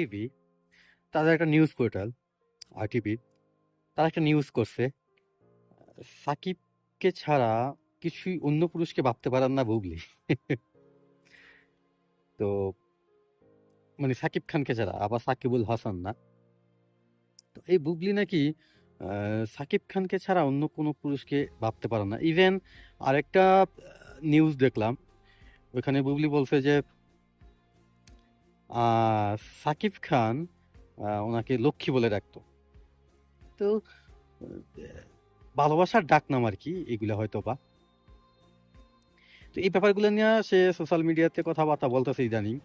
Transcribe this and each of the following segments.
TV তাদের একটা news portal RTV তারা একটা নিউজ করছে সাকিবকে ছাড়া কিছুই অন্য পুরুষকে ভাবতে পারেন না বুবলি। তো মানে সাকিব খানকে ছাড়া আবার সাকিবুল হাসান না। তো এই বুবলি নাকি সাকিব খানকে ছাড়া অন্য কোনো পুরুষকে ভাবতে পারে না। ইভেন আরেকটা নিউজ দেখলাম, ওইখানে বুবলি বলছে যে সাকিব খান ওনাকে লক্ষ্মী বলে ডাকতো। তো ভালোবাসার ডাক নাম আর কি এগুলো হয়তো বা। তো এই ব্যাপারগুলো নিয়ে সে সোশ্যাল মিডিয়াতে কথাবার্তা বলতেছে ইদানিং,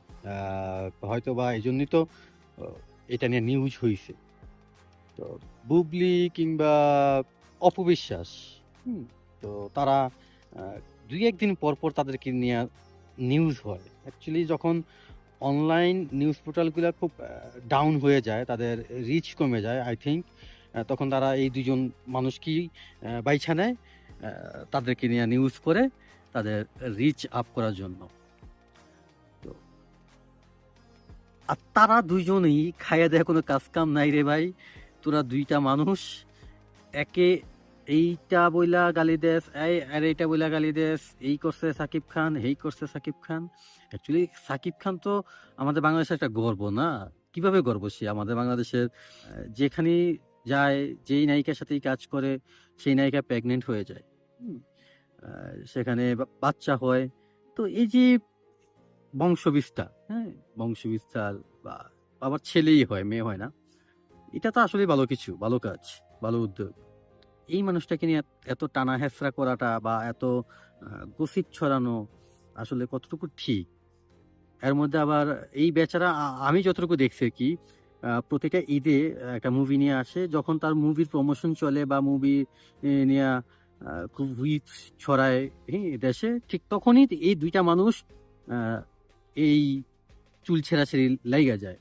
হয়তো বা এই জন্যই তো এটা নিয়ে নিউজ হয়েছে। তো বুবলি কিংবা অপবিশ্বাস, তো তারা দুই একদিন পর পর তাদেরকে নিয়ে নিউজ হয়। অ্যাকচুয়ালি যখন অনলাইন নিউজ পোর্টালগুলো খুব ডাউন হয়ে যায়, তাদের রিচ কমে যায়, আই থিঙ্ক তখন তারা এই দুজন মানুষকেই বাইছা নেয় তাদেরকে নিয়ে নিউজ করে তাদের রিচ আপ করার জন্য। তো আর তারা দুইজনেই খাইয়া দেয় কোনো কাজ কাম নাই রে ভাই। তোরা দুইটা মানুষ একে এইটা বইলা গালি দেস, আর এইটা বইলা গালি দেস, এই করছে সাকিব খান, এই করছে সাকিব খান। অ্যাকচুয়ালি সাকিব খান তো আমাদের বাংলাদেশের একটা গর্ব না? কিভাবে গর্ব সে আমাদের বাংলাদেশের? যেখানে যায়, যেই নায়িকার সাথেই কাজ করে সেই নায়িকা প্রেগনেন্ট হয়ে যায়, সেখানে বাচ্চা হয়। তো এই যে বংশবিস্তার, হ্যাঁ, বংশবিস্তার বা আবার ছেলেই হয়, মেয়ে হয় না, এটা তো আসলে ভালো কিছু, ভালো কাজ, ভালো উদ্যোগ। এই মানুষটাকে নিয়ে এত টানা হেঁচড়া করাটা বা এত গসিপ ছড়ানো আসলে কতটুকু ঠিক? এর মধ্যে আবার এই বেচারা, আমি যতটুকু দেখছি কি, প্রতিটা ঈদে একটা মুভি নিয়ে আসে। যখন তার মুভির প্রমোশন চলে বা মুভি নিয়ে খুব হুইপ ছড়ায় দেশে, ঠিক তখনই এই দুইটা মানুষ আহ, এই চুল ছেঁড়াছেড়ি লাইগা যায়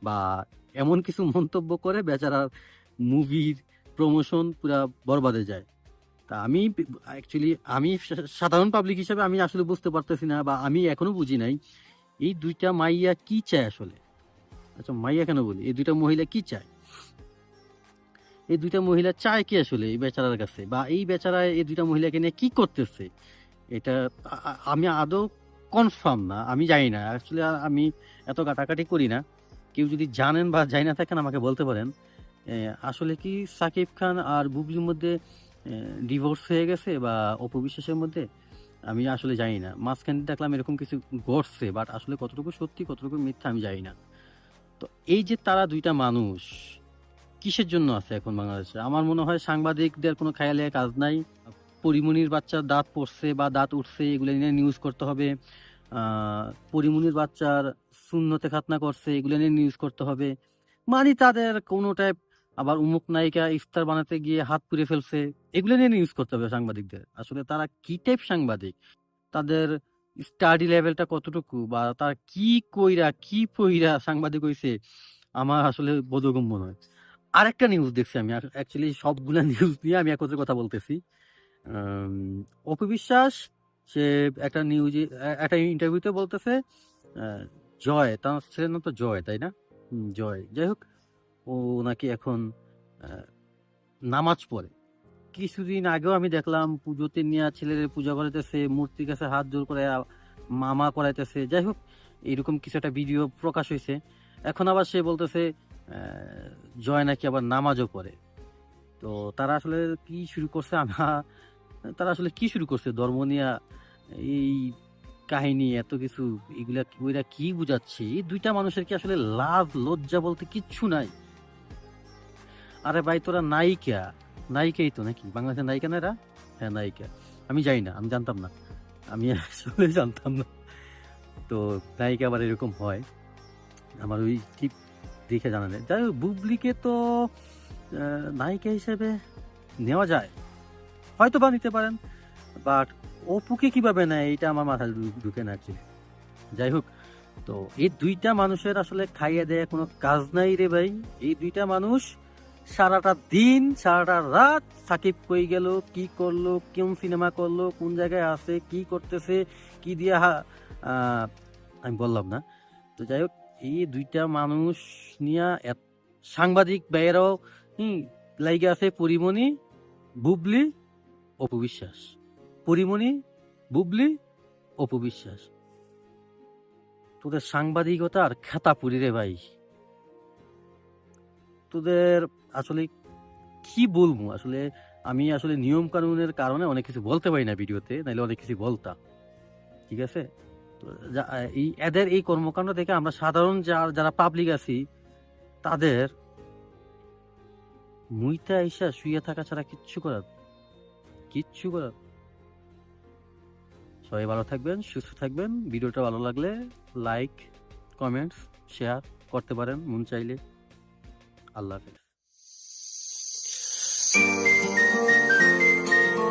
বা এমন কিছু মন্তব্য করে বেচারার মুভির প্রমোশন পুরা বরবাদে যায়। তা আমি অ্যাকচুয়ালি আমি সাধারণ পাবলিক হিসেবে আমি আসলে বুঝতে পারতেছি না, বা আমি এখনো বুঝি নাই এই দুইটা মাইয়া কি চায় আসলে। আচ্ছা, মাইয়া কেন বলি, এই দুইটা মহিলা কি চায়? এই দুইটা মহিলা চায় কি আসলে এই বেচারার কাছে, বা এই বেচারা এই দুইটা মহিলাকে নিয়ে কি করতেছে? এটা আমি আদৌ কনফার্ম না, আমি জানি না আসলে। আমি এত কাটাকাটি করি না। কেউ যদি জানেন বা জানি না থাকেন আমাকে বলতে পারেন। আসলে কি সাকিব খান আর বুবলির মধ্যে ডিভোর্স হয়ে গেছে বা অপবিশ্বাসের মধ্যে? আমি আসলে জানি না। মাঝখানে দেখলাম এরকম কিছু ঘটছে, বাট আসলে কতটুকু সত্যি কতটুকু মিথ্যা আমি জানি না। তো এই যে তারা দুইটা মানুষ কিসের জন্য আছে এখন বাংলাদেশে? আমার মনে হয় সাংবাদিকদের কোনো খেয়ালে কাজ নাই। পরিমনির বাচ্চার দাঁত পড়ছে বা দাঁত উঠছে এগুলো নিয়ে নিউজ করতে হবে। পরিমনির বাচ্চার শূন্যতে খাতনা করছে এগুলো নিয়ে নিউজ করতে হবে। মানে তাদের কোনো টাইপ, আবার উমুক নায়িকা ইফতার বানাতে গিয়ে হাত পুড়ে ফেলছে, এগুলো নিয়ে নিউজ করতে হবে সাংবাদিকদের। আসলে তারা কি টাইপ সাংবাদিক? তাদের স্টাডি লেভেলটা কতটুকু, বা তারা কি কইরা কি পইরা সাংবাদিক হইছে, আমার আসলে বোধগম্য নয়। আরেকটা নিউজ দেখছি আমি, অ্যাকচুয়ালি সবগুলা নিউজ নিয়ে আমি একত্রে কথা বলতেছি। অপু বিশ্বাস সে একটা নিউজে, একটা ইন্টারভিউতে বলতেছে জয়, তার ছেলের নাম তো জয়, তাই না? জয়, যাই হোক, ও নাকি এখন নামাজ পড়ে। কিছুদিন আগেও আমি দেখলাম পুজোতে নিয়ে ছেলের পূজা করাইতেছে, মূর্তির কাছে হাত জোর করে মামা করাইতেছে। যাই হোক, এরকম কিছু একটা ভিডিও প্রকাশ হয়েছে। এখন আবার সে বলতেছে জয় নাকি আবার নামাজও পড়ে। তো তারা আসলে কি শুরু করছে? তারা আসলে কি শুরু করছে ধর্ম নিয়ে? এই কাহিনী এত কিছু, এগুলা ওইরা কি বুঝাচ্ছে? এই দুইটা মানুষের কি আসলে লাভ লজ্জা বলতে কিচ্ছু নাই? আরে ভাই, তোরা নায়িকা, নায়িকাই তো নাকি বাংলাদেশের নায়িকা না এরা? হ্যাঁ, নায়িকা। আমি জানি না, আমি জানতাম না, আমি আসলে জানতাম না। তো নায়িকা আবার এরকম হয়, আমার ওই ঠিক দেখে জানা নেই। যাই হোক, বুবলিকে তো নায়িকা হিসেবে নেওয়া যায়, হয়তো বা নিতে পারেন, বাট অপুকে কিভাবে নেয় এটা আমার মাথায় ঢুকে না actually। যাই হোক, তো এই দুইটা মানুষের আসলে খাইয়ে দেয় কোনো কাজ নাই রে ভাই। এই দুইটা মানুষ সারাটা দিন সারাটা রাত সাকিব কই গেল, কি করলো, কোন সিনেমা করলো, কোন জায়গায় আছে, কি করতেছে, কি দিয়ে আমি বললাম না। তো যাই হোক, এই দুইটা মানুষ নিয়ে সাংবাদিক ভাইয়েরাও লাইগে আছে পরিমণি, বুবলি, অপু বিশ্বাস। পরিমণি, বুবলি, অপু বিশ্বাস। তোদের সাংবাদিকতার খেতা পুরি রে ভাই। তোদের আসলে কি বলবো, আসলে আমি আসলে নিয়ম কানুনের কারণে অনেক কিছু বলতে পারি না ভিডিওতে, নাইলে অনেক কিছু বলতাম। ঠিক আছে, তো এই এদের এই কর্মকাণ্ড দেখে আমরা সাধারণ যারা পাবলিক আছি তাদের মুইতা আইসা শুয়ে থাকা ছাড়া কিচ্ছু করার। সবাই ভালো থাকবেন, সুস্থ থাকবেন। ভিডিওটা ভালো লাগলে লাইক, কমেন্টস, শেয়ার করতে পারেন মন চাইলে। আল্লাহ হাফেজ।